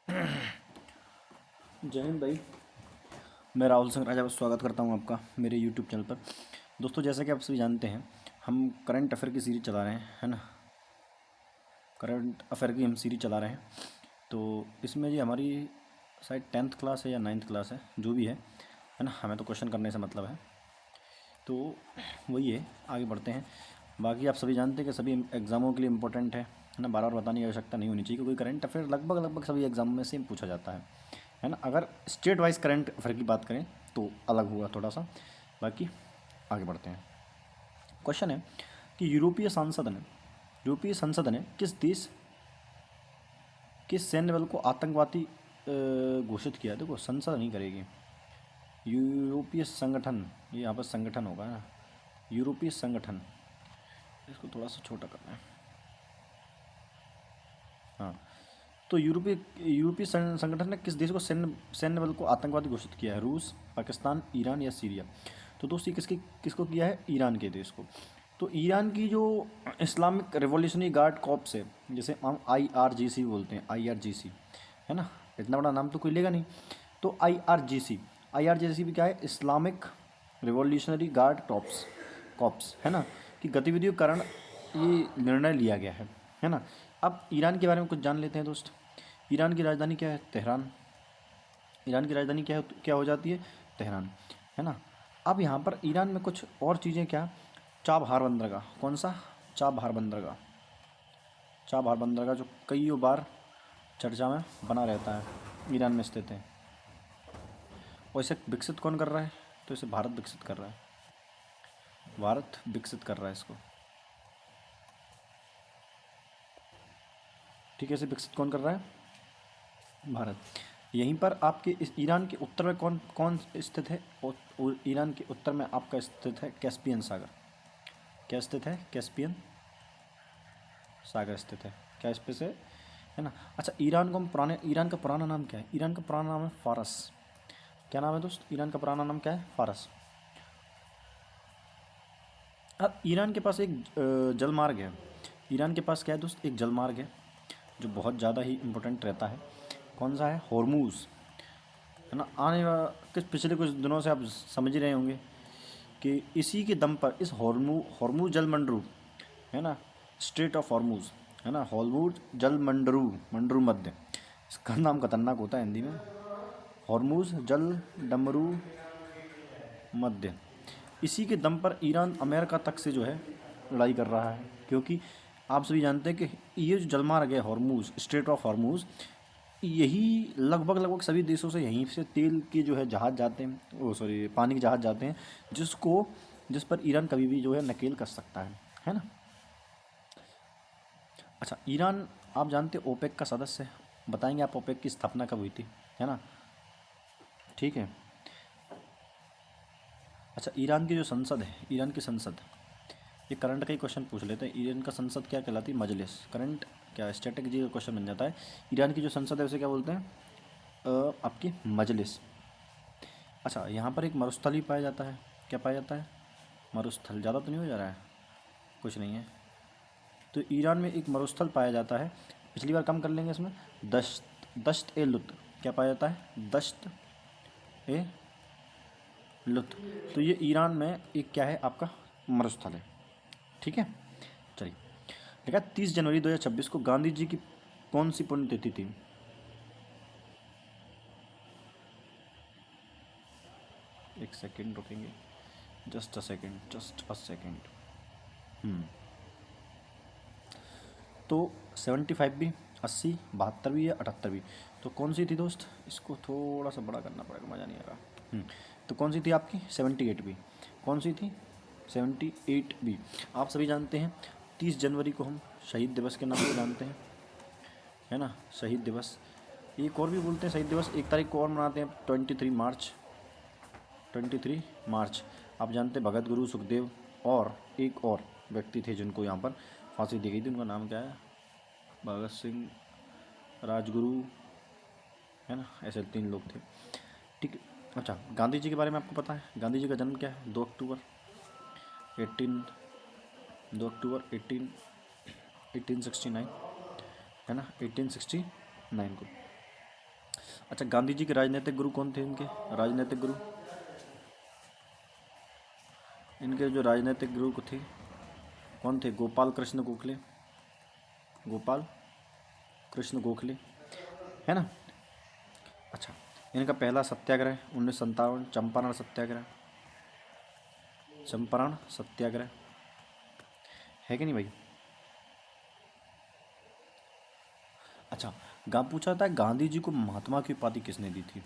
जय हिंद भाई। मैं राहुल सिंह राजा स्वागत करता हूं आपका मेरे यूट्यूब चैनल पर। दोस्तों, जैसा कि आप सभी जानते हैं, हम करंट अफेयर की सीरीज चला रहे हैं, है ना। करंट अफेयर की हम सीरीज चला रहे हैं। तो इसमें जी हमारी शायद 10th क्लास है या 9th क्लास है, जो भी है ना। हमें तो क्वेश्चन करने से मतलब है, तो वही है। आगे बढ़ते हैं। बाकी आप सभी जानते हैं कि सभी एग्ज़ामों के लिए इम्पोर्टेंट है ना। बार बार बताने की आवश्यकता नहीं होनी चाहिए, क्योंकि करंट अफेयर लगभग लगभग सभी एग्जाम में से पूछा जाता है ना। अगर स्टेट वाइज करंट अफेयर की बात करें तो अलग हुआ थोड़ा सा। बाकी आगे बढ़ते हैं। क्वेश्चन है कि यूरोपीय संसद ने किस देश के सैन्य बल को आतंकवादी घोषित किया। देखो, संसद नहीं करेगी, यूरोपीय संगठन, ये यहाँ पर संगठन होगा ना, यूरोपीय संगठन। इसको थोड़ा सा छोटा करना है। हाँ, तो यूरोपीय यूरोपीय संगठन ने किस देश को सैन्य बल को आतंकवादी घोषित किया है। रूस, पाकिस्तान, ईरान या सीरिया। तो दोस्त, ये किसको किया है? ईरान के देश को। तो ईरान की जो इस्लामिक रिवॉल्यूशनरी गार्ड कॉर्प्स है, जैसे हम IRGC बोलते हैं, IRGC, है ना। इतना बड़ा नाम तो कोई लेगा नहीं। तो IRGC भी क्या है? इस्लामिक रिवॉल्यूशनरी गार्ड कॉर्प्स, है ना, की गतिविधियों के कारण ये निर्णय लिया गया है ना। अब ईरान के बारे में कुछ जान लेते हैं दोस्त। ईरान की राजधानी क्या है? तेहरान। ईरान की राजधानी क्या हो जाती है? तेहरान, है ना। अब यहाँ पर ईरान में कुछ और चीज़ें, क्या? चाबहार बंदरगाह। कौन सा? चाबहार बंदरगाह। चाबहार बंदरगाह जो कई बार चर्चा में बना रहता है, ईरान में स्थित है। और इसे विकसित कौन कर रहा है? तो इसे भारत विकसित कर रहा है। भारत विकसित कर रहा है इसको। ठीक है, इसे विकसित कौन कर रहा है? भारत। यहीं पर आपके इस ईरान के उत्तर में कौन कौन स्थित है? और ईरान के उत्तर में आपका स्थित है कैस्पियन सागर। क्या स्थित है? कैस्पियन सागर स्थित है। क्या स्पेस है ना। अच्छा, ईरान का पुराना नाम क्या है? ईरान का पुराना नाम है फारस। क्या नाम है दोस्त? ईरान का पुराना नाम क्या है? फारस। अब ईरान के पास एक जलमार्ग है। ईरान के पास क्या है दोस्त? एक जलमार्ग है, जो बहुत ज़्यादा ही इम्पोर्टेंट रहता है। कौन सा है? हॉर्मूज़, है ना। पिछले कुछ दिनों से आप समझ ही रहे होंगे कि इसी के दम पर इस हॉर्मूज जल मंडरू, है ना, स्ट्रेट ऑफ हॉर्मूज, है ना, हॉर्मूज जल मंडरू मध्य। इसका नाम खतरनाक होता है हिंदी में। हॉर्मूज जल डमरू मध्य। इसी के दम पर ईरान अमेरिका तक से जो है लड़ाई कर रहा है, क्योंकि आप सभी जानते हैं कि ये जो जलमार्ग है हॉर्मूज, स्ट्रेट ऑफ हॉर्मूज, यही लगभग लगभग सभी देशों से यहीं से तेल के जो है जहाज़ जाते हैं, ओ सॉरी, पानी के जहाज़ जाते हैं, जिस पर ईरान कभी भी जो है नकेल कर सकता है ना। अच्छा, ईरान, आप जानते हैं, ओपेक का सदस्य है। बताएंगे आप ओपेक की स्थापना कब हुई थी, है ना। ठीक है। अच्छा, ईरान की जो संसद है, ईरान की संसद, ये करंट का ही क्वेश्चन पूछ लेते हैं। ईरान का संसद क्या कहलाती है? मजलिस। करंट क्या स्ट्रेटेजी का क्वेश्चन बन जाता है। ईरान की जो संसद है उसे क्या बोलते हैं? आपकी मजलिस। अच्छा, यहाँ पर एक मरुस्थल ही पाया जाता है। क्या पाया जाता है? मरुस्थल। ज़्यादा तो नहीं हो जा रहा है? कुछ नहीं है। तो ईरान में एक मरुस्थल पाया जाता है। पिछली बार कम कर लेंगे इसमें। दश्त दश्त ए लुत। क्या पाया जाता है? दश्त ए लुत। तो ये ईरान में एक क्या है आपका? मरुस्थल है। ठीक है, चलिए। देखा, 30 जनवरी 2026 को गांधी जी की कौन सी पुण्यतिथि थी? एक सेकेंड रुकेंगे, जस्ट अ सेकेंड। तो 75 भी, 80, 72 भी या 78 भी। तो कौन सी थी दोस्त? इसको थोड़ा सा बड़ा करना पड़ेगा, मज़ा नहीं आ रहा। तो कौन सी थी आपकी? 78 भी। कौन सी थी? 78 भी। आप सभी जानते हैं 30 जनवरी को हम शहीद दिवस के नाम से जानते हैं, है ना। शहीद दिवस, एक और भी बोलते हैं शहीद दिवस। एक तारीख को और मनाते हैं, 23 मार्च। 23 मार्च। आप जानते हैं भगत गुरु सुखदेव और एक और व्यक्ति थे जिनको यहाँ पर फांसी दी गई थी, उनका नाम क्या है? भगत सिंह, राजगुरु, है ना। ऐसे 3 लोग थे। ठीक है। अच्छा, गांधी जी के बारे में आपको पता है? गांधी जी का जन्म क्या है? 2 अक्टूबर 1869, है ना, 1869 को। अच्छा, गांधी जी के राजनीतिक गुरु कौन थे? इनके राजनीतिक गुरु, इनके जो राजनीतिक गुरु थे कौन थे? गोपाल कृष्ण गोखले, गोपाल कृष्ण गोखले, है ना। अच्छा, इनका पहला सत्याग्रह 1957, चंपारण सत्याग्रह, चंपारण सत्याग्रह, है कि नहीं भाई? अच्छा, पूछा था गांधी जी को महात्मा की उपाधि किसने दी थी?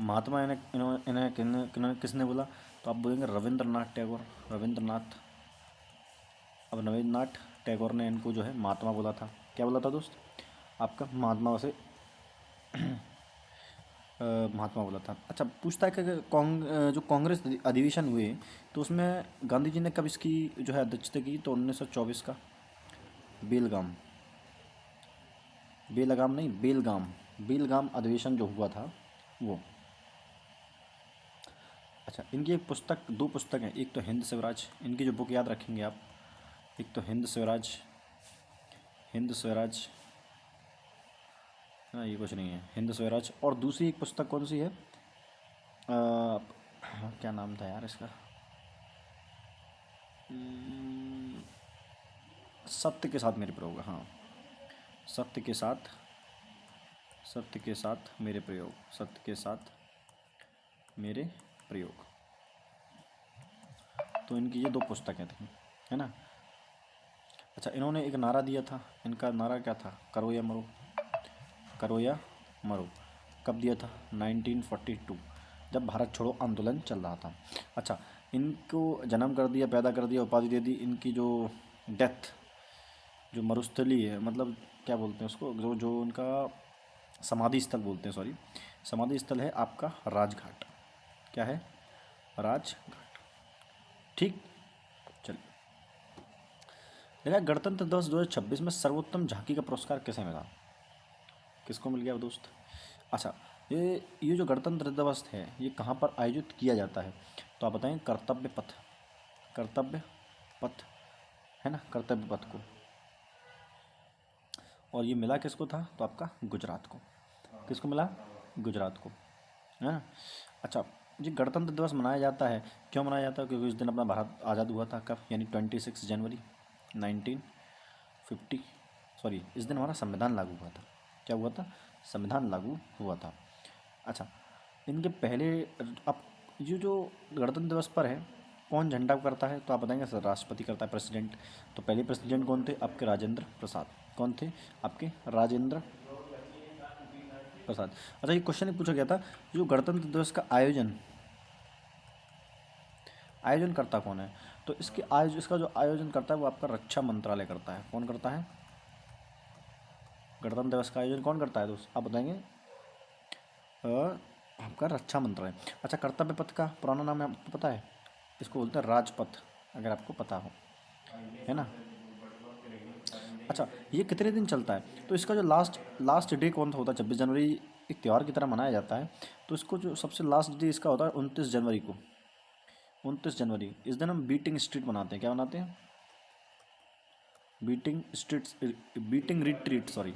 महात्मा इन्हें इन्हों- इन्हें किसने बोला? तो आप बोलेंगे रविंद्रनाथ टैगोर, रविंद्रनाथ। अब रविंद्रनाथ टैगोर ने इनको जो है महात्मा बोला था। क्या बोला था दोस्त? आपका महात्मा से महात्मा बोला था। अच्छा, पूछता है कि जो कांग्रेस अधिवेशन हुए तो उसमें गांधी जी ने कब इसकी जो है अध्यक्षता की? तो 1924 का बेलगाम, बेलगाम नहीं, बेलगाम, बेलगाम अधिवेशन जो हुआ था वो। अच्छा, इनकी एक पुस्तक, दो पुस्तक हैं, एक तो हिंद स्वराज, इनकी जो बुक याद रखेंगे आप, एक तो हिंद स्वराज, हिंद स्वराज, हाँ ये कुछ नहीं है, हिंद स्वराज। और दूसरी एक पुस्तक कौन सी है? क्या नाम था यार इसका? हम्म, सत्य के साथ मेरे प्रयोग, हाँ, सत्य के साथ, सत्य के साथ मेरे प्रयोग, सत्य के साथ मेरे प्रयोग। तो इनकी ये दो पुस्तकें थी, है ना। अच्छा, इन्होंने एक नारा दिया था, इनका नारा क्या था? करो या मरो, करो या मरो। कब दिया था? 1942, जब भारत छोड़ो आंदोलन चल रहा था। अच्छा, इनको जन्म कर दिया, पैदा कर दिया, उपाधि दे दी। इनकी जो डेथ, जो मरुस्थली है, मतलब क्या बोलते हैं उसको, जो जो उनका समाधि स्थल बोलते हैं, सॉरी, समाधि स्थल है आपका राजघाट। क्या है? राजघाट। ठीक, चलिए। देखा, गणतंत्र दिवस 2026 में सर्वोत्तम झांकी का पुरस्कार किसे मिला? किसको मिल गया दोस्त? अच्छा, ये जो गणतंत्र दिवस है ये कहाँ पर आयोजित किया जाता है? तो आप बताएं। कर्तव्य पथ, कर्तव्य पथ, है ना, कर्तव्य पथ को। और ये मिला किसको था? तो आपका गुजरात को। किसको मिला? गुजरात को, है ना। अच्छा, ये गणतंत्र दिवस मनाया जाता है, क्यों मनाया जाता है? क्योंकि उस दिन अपना भारत आज़ाद हुआ था। कब? यानी 26 जनवरी 1950, सॉरी, इस दिन हमारा संविधान लागू हुआ था। क्या हुआ था? संविधान लागू हुआ था। अच्छा, इनके पहले, अब ये जो गणतंत्र दिवस पर है कौन झंडा करता है? तो आप बताएंगे सर, राष्ट्रपति करता है, प्रेसिडेंट। तो पहले प्रेसिडेंट कौन थे? आपके राजेंद्र प्रसाद। कौन थे? आपके राजेंद्र प्रसाद। अच्छा, ये क्वेश्चन ही पूछा गया था, जो गणतंत्र दिवस का आयोजन, आयोजन करता कौन है? तो इसका जो आयोजन करता है वो आपका रक्षा मंत्रालय करता है। कौन करता है? गणतंत्र दिवस का आयोजन कौन करता है दोस्त? आप बताएंगे। आपका रक्षा मंत्रालय। अच्छा, कर्तव्य पथ का पुराना नाम है आपको पता है? इसको बोलते हैं राजपथ, अगर आपको पता हो, है ना। अच्छा, ये कितने दिन चलता है? तो इसका जो लास्ट लास्ट डे कौन सा होता है? 26 जनवरी एक त्यौहार की तरह मनाया जाता है। तो इसको जो सबसे लास्ट डे इसका होता है 29 जनवरी को, 29 जनवरी। इस दिन हम बीटिंग स्ट्रीट मनाते हैं। क्या मनाते हैं? Beating street, beating retreat, sorry,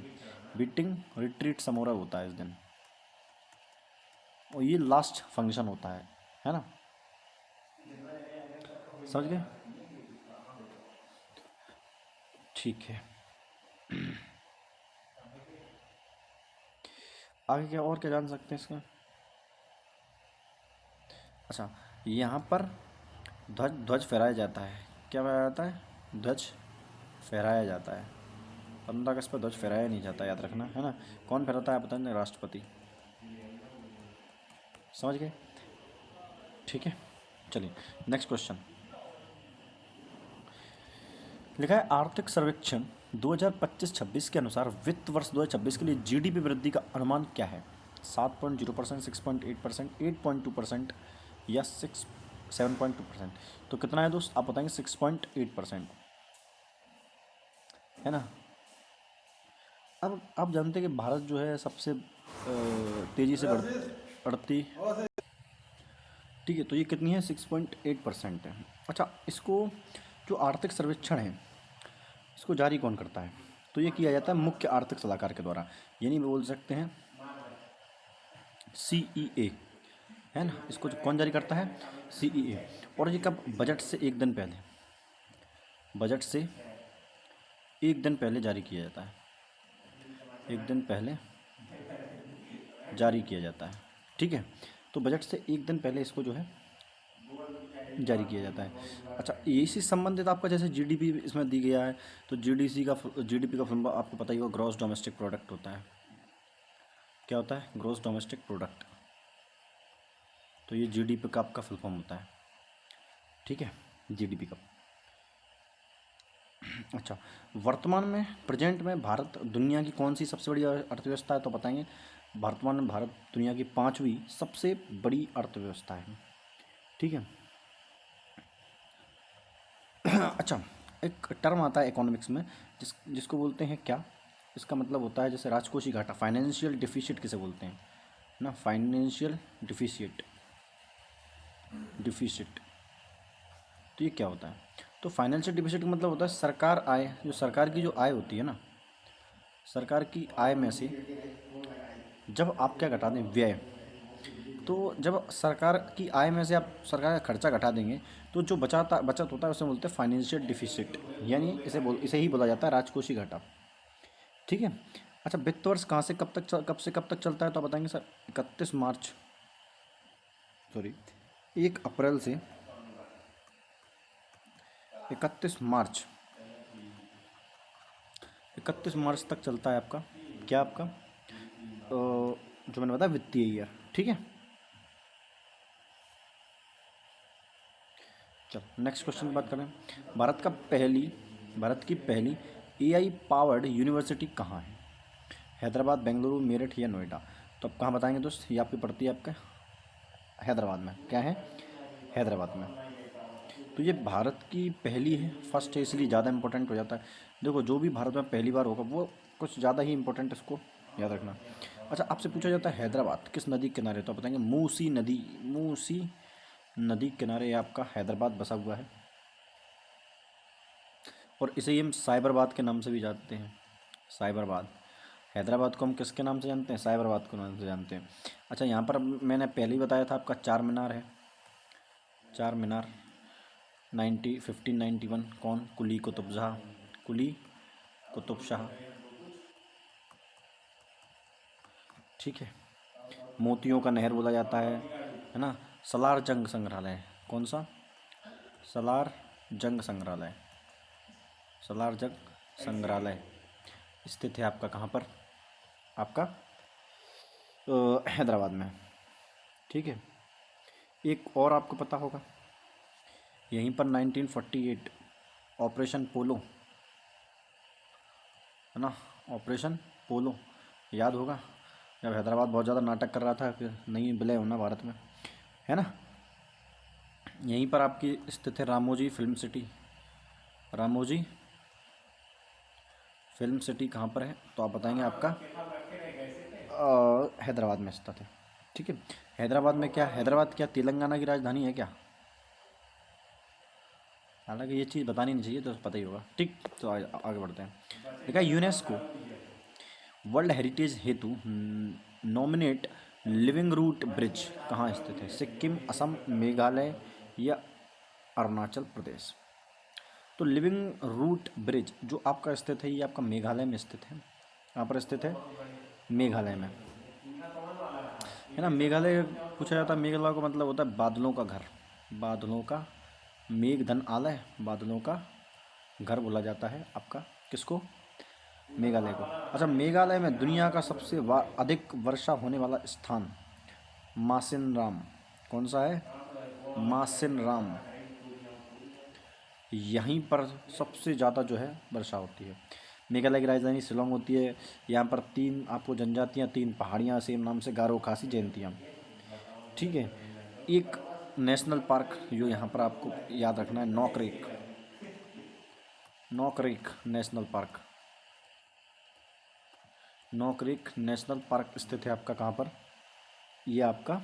beating retreat समारोह होता है इस दिन। और ये लास्ट फंक्शन होता है ना। समझ गए? ठीक है। आगे क्या और क्या जान सकते हैं इसका? अच्छा, यहाँ पर ध्वज ध्वज फहराया जाता है। क्या फहराया जाता है? ध्वज फहराया जाता है। 15 अगस्त पर ध्वज फहराया नहीं जाता, याद रखना, है ना। कौन फहराता है? बताएं। राष्ट्रपति। समझ गए? ठीक है, चलिए नेक्स्ट क्वेश्चन। लिखा है आर्थिक सर्वेक्षण 2025-26 के अनुसार वित्त वर्ष 2026 के लिए जीडीपी वृद्धि का अनुमान क्या है? 7.0%, 6.8%, 8.2% या 7.2%? तो कितना है दोस्त? आप बताएंगे 6.8%, है ना। अब आप जानते हैं कि भारत जो है सबसे तेज़ी से बढ़ती, ठीक है। तो ये कितनी है? 6.8% है। अच्छा, इसको जो आर्थिक सर्वेक्षण है इसको जारी कौन करता है? तो ये किया जाता है मुख्य आर्थिक सलाहकार के द्वारा, यानी बोल सकते हैं CEA, है ना। इसको कौन जारी करता है? CEA। और ये कब? बजट से एक दिन पहले, बजट से एक दिन पहले जारी किया जाता है, एक दिन पहले जारी किया जाता है, ठीक है। तो बजट से एक दिन पहले इसको जो है जारी किया जाता है। अच्छा, इसी संबंधित आपका जैसे GDP इसमें दी गया है, तो GDP का फॉर्मूला आपको पता ही होगा, ग्रॉस डोमेस्टिक प्रोडक्ट होता है। क्या होता है? Gross domestic product. तो ये GDP का आपका फुल फॉर्म होता है, ठीक है, GDP का। अच्छा, वर्तमान में प्रेजेंट में भारत दुनिया की कौन सी सबसे बड़ी अर्थव्यवस्था है? तो बताएंगे, वर्तमान में भारत दुनिया की 5वीं सबसे बड़ी अर्थव्यवस्था है, ठीक है। अच्छा, एक टर्म आता है इकोनॉमिक्स में जिसको बोलते हैं क्या? इसका मतलब होता है जैसे राजकोषीय घाटा, फाइनेंशियल डिफिसिट किसे बोलते हैं ना, फाइनेंशियल डिफिसिट, डिफिसिट। तो ये क्या होता है? तो फाइनेंशियल डिफिसिट का मतलब होता है सरकार आय, जो सरकार की जो आय होती है ना, सरकार की आय में से जब आप क्या घटा दें? व्यय। तो जब सरकार की आय में से आप सरकार का खर्चा घटा देंगे, तो जो बचत होता है उसे बोलते हैं फाइनेंशियल डिफिसिट, यानी इसे ही बोला जाता है राजकोषीय घाटा, ठीक है। अच्छा, वित्त वर्ष कहाँ से कब से कब तक चलता है? तो आप बताएंगे सर 1 अप्रैल से 31 मार्च, 31 मार्च तक चलता है आपका, क्या आपका जो मैंने बताया वित्तीय ईयर, ठीक है। चलो नेक्स्ट क्वेश्चन की बात करें। भारत की पहली AI पावर्ड यूनिवर्सिटी कहाँ है? हैदराबाद, बेंगलुरु, मेरठ या नोएडा? तो आप कहाँ बताएंगे दोस्त? ये आपकी पड़ती है आपका हैदराबाद में। क्या है? हैदराबाद में। तो ये भारत की पहली है, फर्स्ट है, इसलिए ज़्यादा इंपॉर्टेंट हो जाता है। देखो, जो भी भारत में पहली बार होगा वो कुछ ज़्यादा ही इंपॉर्टेंट, इसको याद रखना। अच्छा, आपसे पूछा जाता है हैदराबाद किस नदी के किनारे? तो आप बताएंगे मूसी नदी, मूसी नदी के किनारे आपका हैदराबाद बसा हुआ है। और इसे ही हम साइबराबाद के नाम से भी जानते हैं, साइबराबाद। हैदराबाद को हम किसके नाम से जानते हैं? साइबराबाद के नाम से जानते हैं। अच्छा, यहाँ पर मैंने पहले ही बताया था आपका चार मीनार है, चार मीनार 1591। कौन? कुली कुतुब शाह, कुली कुतुब शाह, ठीक है। मोतियों का नहर बोला जाता है ना। सलार जंग संग्रहालय, कौन सा? सलार जंग संग्रहालय, सलार जंग संग्रहालय स्थित है आपका कहाँ पर? आपका हैदराबाद में, ठीक है। एक और आपको पता होगा, यहीं पर 1948 ऑपरेशन पोलो, है ना, ऑपरेशन पोलो याद होगा, जब हैदराबाद बहुत ज़्यादा नाटक कर रहा था कि नहीं विलय होना भारत में, है ना। यहीं पर आपकी स्थित है Ramoji film city, Ramoji film city कहाँ पर है? तो आप बताएंगे आपका हैदराबाद में स्थित है, ठीक है। हैदराबाद में क्या? हैदराबाद क्या तेलंगाना की राजधानी है क्या? हालांकि ये चीज़ बतानी नहीं चाहिए, तो पता ही होगा, ठीक। तो आगे बढ़ते हैं। देखा, यूनेस्को वर्ल्ड हेरिटेज हेतु नॉमिनेट लिविंग रूट ब्रिज कहाँ स्थित है? सिक्किम, असम, मेघालय या अरुणाचल प्रदेश? तो लिविंग रूट ब्रिज जो आपका स्थित है, ये आपका मेघालय में स्थित है। कहाँ पर स्थित है? मेघालय में, है ना। मेघालय पूछा जाता है, मेघालय का मतलब होता है बादलों का घर, बादलों का, मेघधन आलय, बादलों का घर बोला जाता है आपका किसको? मेघालय को। अच्छा, मेघालय में दुनिया का सबसे अधिक वर्षा होने वाला स्थान मासिनराम, कौन सा है? मासिनराम। यहीं पर सबसे ज़्यादा जो है वर्षा होती है। मेघालय की राजधानी शिलोंग होती है। यहाँ पर 3 आपको जनजातियाँ, 3 पहाड़ियाँ सेम नाम से, गारो, खासी, जयंतियाँ, ठीक है। एक नेशनल पार्क जो यहाँ पर आपको याद रखना है, नॉकरेक, नॉकरेक नेशनल पार्क, नॉकरेक नेशनल पार्क स्थित है आपका कहाँ पर? ये आपका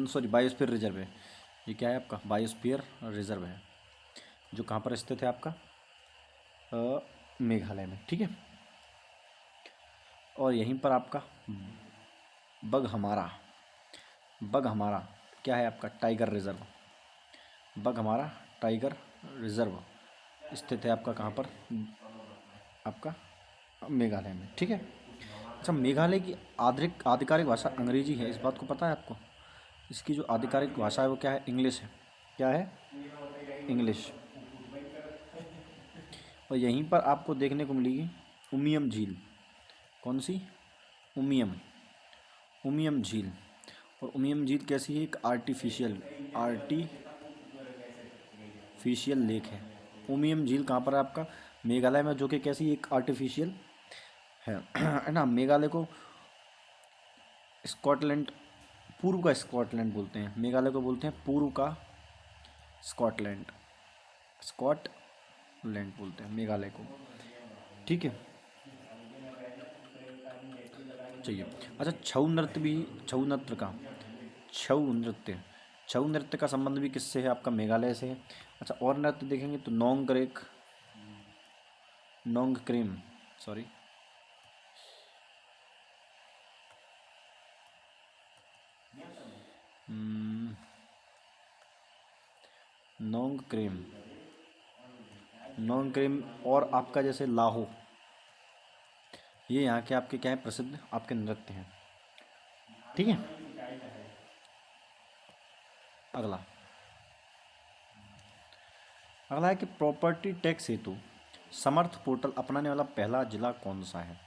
सॉरी बायोस्फीयर रिजर्व है। ये क्या है आपका? बायोस्फीयर रिजर्व है, जो कहाँ पर स्थित है आपका? मेघालय में, ठीक है। और यहीं पर आपका बगहमारा, बगहमारा क्या है आपका टाइगर रिजर्व, बगहमारा टाइगर रिजर्व स्थित है आपका कहाँ पर, आपका मेघालय में, ठीक है। अच्छा, मेघालय की आधिकारिक भाषा अंग्रेजी है, इस बात को पता है आपको। इसकी जो आधिकारिक भाषा है वो क्या है, इंग्लिश है। क्या है, इंग्लिश। और यहीं पर आपको देखने को मिलेगी उमियम झील। कौन सी, उमियम, उमियम झील। और उमियम झील कैसी है, एक आर्टिफिशियल लेक है। उमियम झील कहाँ पर है आपका, मेघालय में, जो कि कैसी एक आर्टिफिशियल है है ना। मेघालय को स्कॉटलैंड, पूर्व का स्कॉटलैंड बोलते हैं, मेघालय को बोलते हैं पूर्व का स्कॉटलैंड, स्कॉटलैंड बोलते हैं मेघालय को, ठीक है। चाहिए। अच्छा, छऊ नृत्य, छऊ नृत्य का संबंध भी किससे है, आपका मेघालय से है। अच्छा, और नृत्य देखेंगे तो नोंगक्रेम, सॉरी, नोंगक्रेम, नोंगक्रेम और आपका जैसे लाहो, ये यहाँ के आपके क्या है, प्रसिद्ध आपके नृत्य हैं, ठीक है। अगला, अगला है कि प्रॉपर्टी टैक्स हेतु समर्थ पोर्टल अपनाने वाला पहला जिला कौन सा है,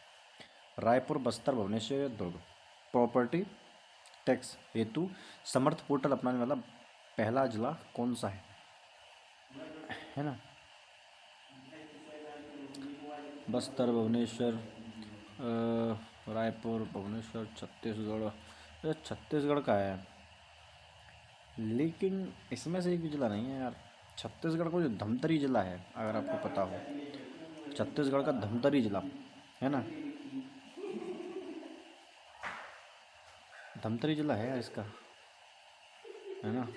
रायपुर, बस्तर, भुवनेश्वर या दुर्ग। प्रॉपर्टी टैक्स हेतु समर्थ पोर्टल अपनाने वाला पहला जिला कौन सा है ना। बस्तर, भुवनेश्वर, रायपुर, भुवनेश्वर, छत्तीसगढ़, ये छत्तीसगढ़ का है, लेकिन इसमें से एक भी जिला नहीं है यार। छत्तीसगढ़ को जो धमतरी जिला है, अगर आपको पता हो, छत्तीसगढ़ का धमतरी जिला है ना, धमतरी जिला है यार इसका, है ना।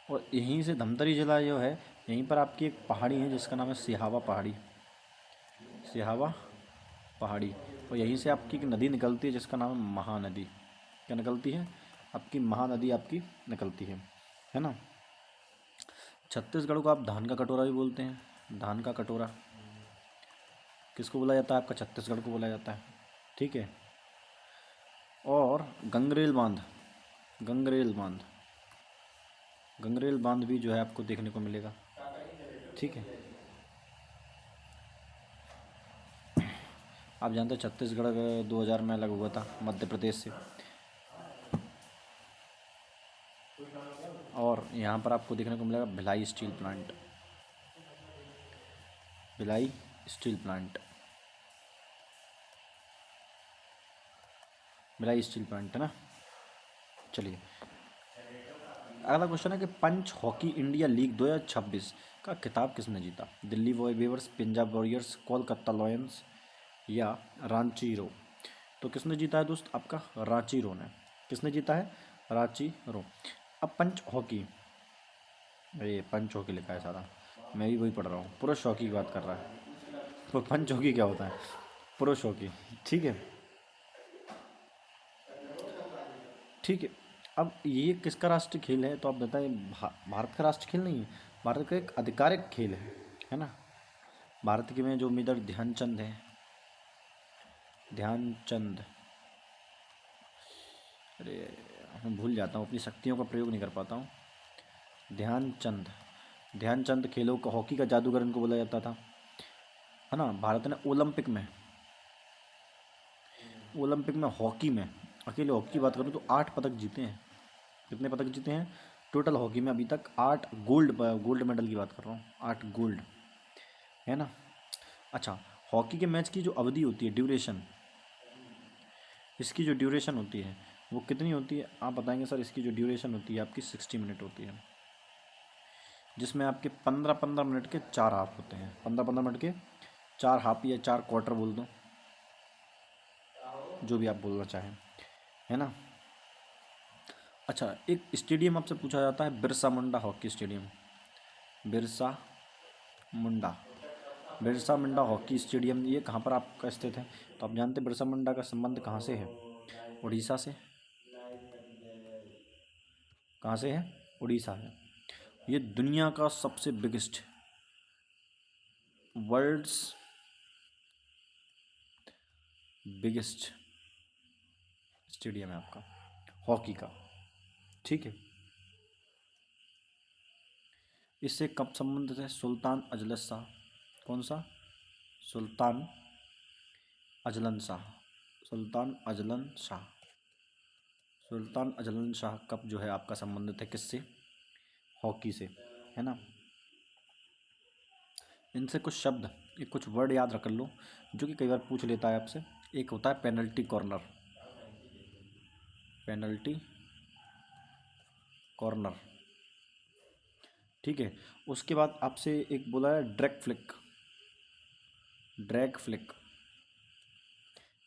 और यहीं से धमतरी जिला जो है, यहीं पर आपकी एक पहाड़ी है जिसका नाम है सिहावा पहाड़ी, सिहावा पहाड़ी। और यहीं से आपकी एक नदी निकलती है जिसका नाम है महानदी। क्या निकलती है, आपकी महानदी आपकी निकलती है ना। छत्तीसगढ़ को आप धान का कटोरा भी बोलते हैं, धान का कटोरा किसको बोला जाता है, आपका छत्तीसगढ़ को बोला जाता है, ठीक है। और गंगरेल बांध, गंगरेल बांध, गंगरेल बांध भी जो है आपको देखने को मिलेगा, ठीक है। आप जानते हैं छत्तीसगढ़ 2000 में अलग हुआ था मध्य प्रदेश से। और यहाँ पर आपको देखने को मिलेगा Bhilai steel plant, Bhilai steel plant, Bhilai steel plant है ना। चलिए, अगला क्वेश्चन है कि पंच हॉकी इंडिया लीग 2026 का खिताब किसने जीता, Delhi weavers, Punjab warriors, Kolkata Lions या रांची रो। तो किसने जीता है दोस्त, आपका रांची रो ने, किसने जीता है, रांची रो। अब पंच हॉकी, ये पंच हॉकी लिखा है सारा, मैं भी वही पढ़ रहा हूँ, पुरुष हॉकी की बात कर रहा है, तो पंच हॉकी क्या होता है, पुरुष हॉकी, ठीक है, ठीक है। अब ये किसका राष्ट्रीय खेल है, तो आप बताएं, भारत का राष्ट्रीय खेल नहीं है, भारत का एक आधिकारिक खेल है ना। भारत के में जो मेजर ध्यानचंद है, ध्यानचंद, अरे मैं भूल जाता हूँ, अपनी शक्तियों का प्रयोग नहीं कर पाता हूँ। ध्यानचंद, ध्यानचंद खेलों का हॉकी का जादूगर इनको बोला जाता था, है ना। भारत ने ओलंपिक में हॉकी में, अकेले हॉकी की बात करूँ तो 8 पदक जीते हैं। कितने पदक जीते हैं टोटल हॉकी में अभी तक, 8 गोल्ड मेडल की बात कर रहा हूँ, 8 गोल्ड, है ना। अच्छा, हॉकी के मैच की जो अवधि होती है, ड्यूरेशन, इसकी जो ड्यूरेशन होती है वो कितनी होती है, आप बताएंगे सर। इसकी जो ड्यूरेशन होती है आपकी 60 मिनट होती है, जिसमें आपके 15-15 मिनट के 4 हाफ होते हैं, 15-15 मिनट के 4 हाफ या 4 क्वार्टर बोल दो, जो भी आप बोलना चाहें, है ना। अच्छा, एक स्टेडियम आपसे पूछा जाता है Birsa Munda hockey stadium, Birsa Munda. Birsa Munda hockey stadium ये कहाँ पर आपका स्थित है? तो आप जानते हैं बिरसा मुंडा का संबंध कहाँ से है? उड़ीसा से। कहाँ से है? उड़ीसा है। ये दुनिया का सबसे बिगेस्ट, वर्ल्ड्स बिगेस्ट स्टेडियम है आपका हॉकी का। ठीक है। इससे कब संबंधित है? Sultan Azlan Shah. कौन सा? Sultan Azlan Shah. Sultan Azlan Shah. Sultan Azlan Shah कब जो है आपका संबंधित है किससे? हॉकी से, है ना। इनसे कुछ शब्द, ये कुछ वर्ड याद रख लो जो कि कई बार पूछ लेता है आपसे। एक होता है पेनल्टी कॉर्नर। Penalty corner. ठीक है। उसके बाद आपसे एक बोला है ड्रैग फ्लिक। Drag flick.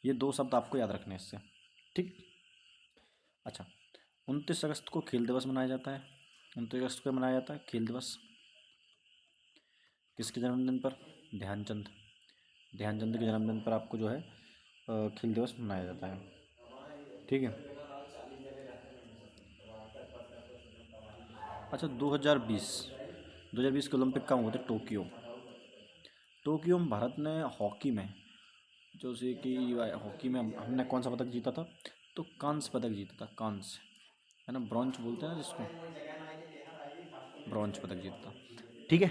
ये दो शब्द आपको याद रखने हैं इससे। ठीक। अच्छा, 29 अगस्त को खेल दिवस मनाया जाता है। 29 अगस्त को मनाया जाता है खेल दिवस किसके जन्मदिन पर? ध्यानचंद। ध्यानचंद के जन्मदिन पर आपको जो है खेल दिवस मनाया जाता है। ठीक है। अच्छा, 2020 के ओलंपिक कहाँ हुए थे? टोक्यो। टोक्यो में भारत ने हॉकी में, जैसे कि हॉकी में हमने कौन सा पदक जीता था? तो कांस्य पदक जीता था, कांस्य, है ना, ब्रॉन्ज बोलते हैं ना जिसको, ब्रॉन्ज पदक जीता था। ठीक है।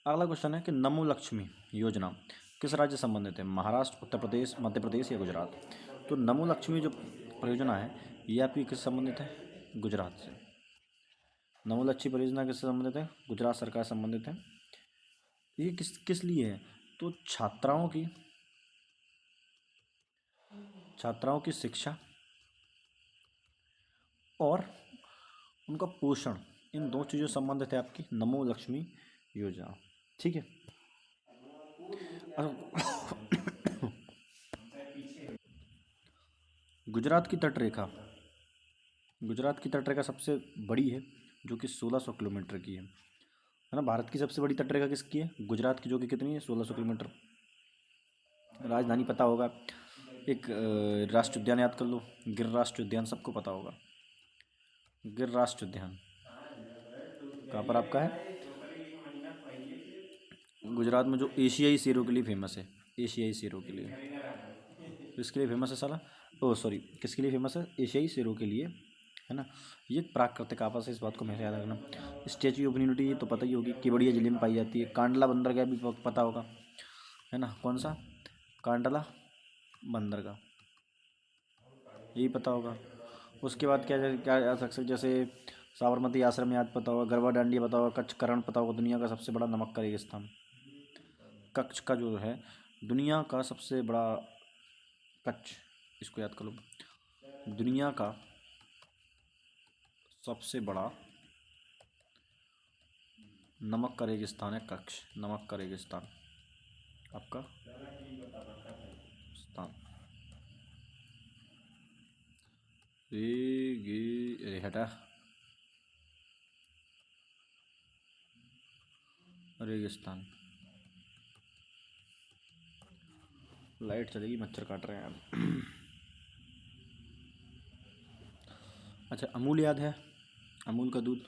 अगला क्वेश्चन है कि नमो लक्ष्मी योजना किस राज्य से संबंधित है? महाराष्ट्र, उत्तर प्रदेश, मध्य प्रदेश या गुजरात? तो नमो लक्ष्मी जो परियोजना है ये आपकी किस संबंधित है? गुजरात से। नमो लक्ष्मी परियोजना किससे संबंधित है? गुजरात सरकार से संबंधित है। ये किस किस लिए है? तो छात्राओं की शिक्षा और उनका पोषण, इन दो चीज़ों से संबंधित है आपकी नमो लक्ष्मी योजना। ठीक है। गुजरात की तटरेखा, गुजरात की तटरेखा सबसे बड़ी है जो कि 1600 किलोमीटर की है ना। भारत की सबसे बड़ी तटरेखा किसकी है? गुजरात की, जो कि कितनी है? 1600 किलोमीटर। राजधानी पता होगा। एक राष्ट्रीय उद्यान याद कर लो, गिर राष्ट्रीय उद्यान, सबको पता होगा। गिर राष्ट्रीय उद्यान कहाँ पर आपका है? गुजरात में, जो एशियाई शेरों के लिए फेमस है। एशियाई शेरों के लिए। किसके लिए फेमस है साला? ओ सॉरी, किसके लिए फेमस है? एशियाई शेरों के लिए, है ना। ये एक प्राकृतिक आवास है, इस बात को हमेशा याद रखना। स्टैच्यू ऑफ यूनिटी तो पता ही होगी, केवड़िया जिले में पाई जाती है। कांडला बंदरगाह भी पता होगा, है ना। कौन सा? कांडला बंदरगाह, यही पता होगा। उसके बाद क्या क्या याद रख सकते? जैसे साबरमती आश्रम याद पता होगा, गरबा डांडिया पता होगा, कच्छ करण पता होगा, दुनिया का सबसे बड़ा नमक का रेगिस्तान। कच्छ का जो है दुनिया का सबसे बड़ा, कच्छ, इसको याद कर लो, दुनिया का सबसे बड़ा नमक का रेगिस्तान है कच्छ। नमक का रेगिस्तान आपका स्थान। हटा, रेगिस्तान। लाइट चलेगी, मच्छर काट रहे हैं यार। अच्छा, अमूल याद है? अमूल का दूध।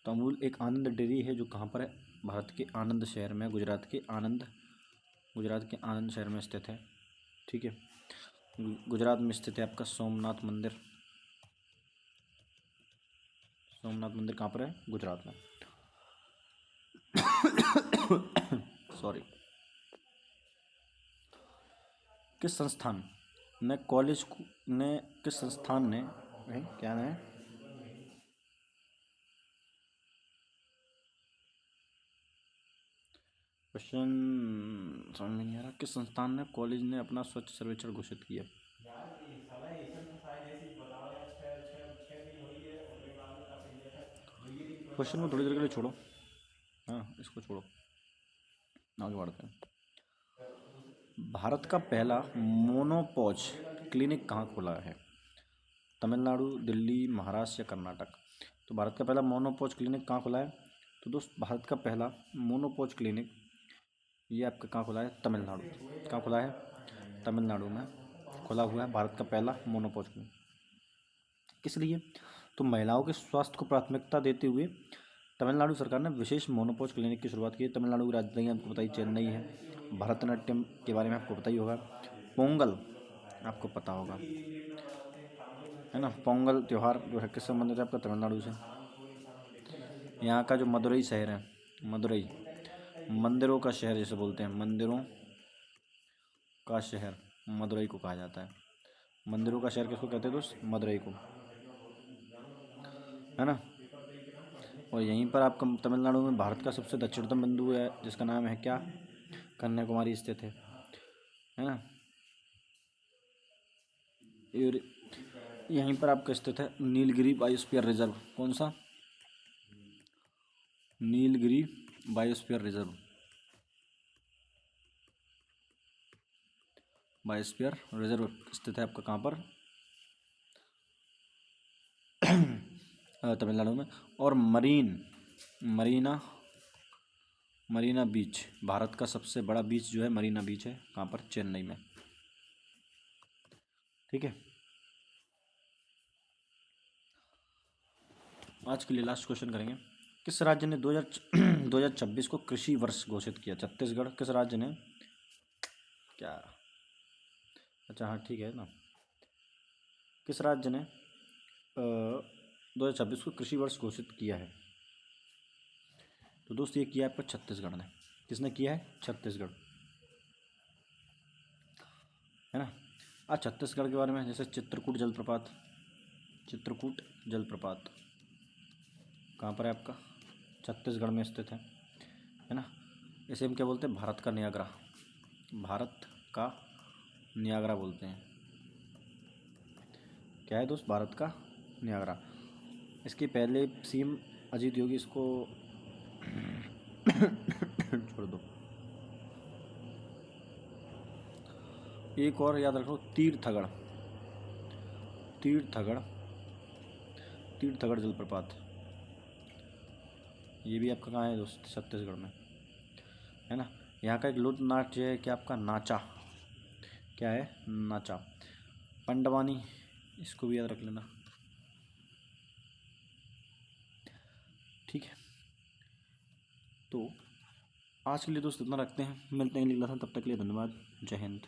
तो अमूल एक आनंद डेयरी है जो कहाँ पर है? भारत के आनंद शहर में, गुजरात के आनंद शहर में स्थित है। ठीक है। गुजरात में स्थित है आपका सोमनाथ मंदिर। सोमनाथ मंदिर कहाँ पर है? गुजरात में। सॉरी। किस संस्थान ने कॉलेज ने किस संस्थान ने क्या है? क्वेश्चन समझ में नहीं आ रहा। किस संस्थान ने, कॉलेज ने अपना स्वच्छ सर्वेक्षण घोषित किया? क्वेश्चन को थोड़ी देर के लिए छोड़ो, हाँ इसको छोड़ो, आगे बढ़ते हैं। भारत का पहला मोनोपॉज क्लिनिक कहाँ खुला है? तमिलनाडु, दिल्ली, महाराष्ट्र या कर्नाटक? तो भारत का पहला मोनोपोज क्लिनिक कहाँ खुला है? तो दोस्त भारत का पहला मोनोपोज क्लिनिक ये आपका कहाँ खुला है? तमिलनाडु। कहाँ खुला है? तमिलनाडु में खुला हुआ है भारत का पहला मोनोपोज क्लिनिक। किस लिए? तो महिलाओं के स्वास्थ्य को प्राथमिकता देते हुए तमिलनाडु सरकार ने विशेष मोनोपोज क्लिनिक की शुरुआत की। तमिलनाडु की राजधानी आपको पता ही चेन्नई है। भरतनाट्यम के बारे में आपको पता ही होगा। पोंगल आपको पता होगा, है ना। पोंगल त्यौहार जो है किससे संबंधित है? आपका तमिलनाडु से। यहाँ का जो मदुरई शहर है, मदुरई मंदिरों का शहर जैसे बोलते हैं, मंदिरों का शहर मदुरई को कहा जाता है। मंदिरों का शहर किसको कहते हैं दोस्त? मदुरई को, है ना। और यहीं पर आपका तमिलनाडु में भारत का सबसे दक्षिणतम बिंदु है जिसका नाम है क्या? कन्याकुमारी स्थित है ना। और यहीं पर आपका स्थित है नीलगिरी बायोस्फीयर रिजर्व। कौन सा? Nilgiri biosphere reserve. Biosphere reserve स्थित है आपका कहाँ पर? तमिलनाडु में। और मरीना बीच, भारत का सबसे बड़ा बीच जो है मरीना बीच है। कहाँ पर? चेन्नई में। ठीक है। आज के लिए लास्ट क्वेश्चन करेंगे। किस राज्य ने 2026 को कृषि वर्ष घोषित किया? छत्तीसगढ़। किस राज्य ने? क्या? अच्छा हाँ ठीक है ना। किस राज्य ने 2026 को कृषि वर्ष घोषित किया है? तो दोस्त ये किया है आपका छत्तीसगढ़ ने। किसने किया है? छत्तीसगढ़, है ना। आज छत्तीसगढ़ के बारे में, जैसे चित्रकूट जलप्रपात कहाँ पर है? आपका छत्तीसगढ़ में स्थित है ना। इसे हम क्या बोलते हैं? भारत का नियाग्रा बोलते हैं। क्या है दोस्त? भारत का नियाग्रा। इसके पहले सीएम अजीत योगी इसको छोड़ दो। एक और याद रखो, तीर्थगढ़ जलप्रपात। ये भी आपका कहाँ है दोस्त? छत्तीसगढ़ में, है ना। यहाँ का एक लोक नाट्य है क्या? आपका नाचा। क्या है? नाचा। पंडवानी, इसको भी याद रख लेना। ठीक है, तो आज के लिए दोस्त इतना रखते हैं। मिलते हैं अगली क्लास में, तब तक के लिए धन्यवाद। जय हिंद।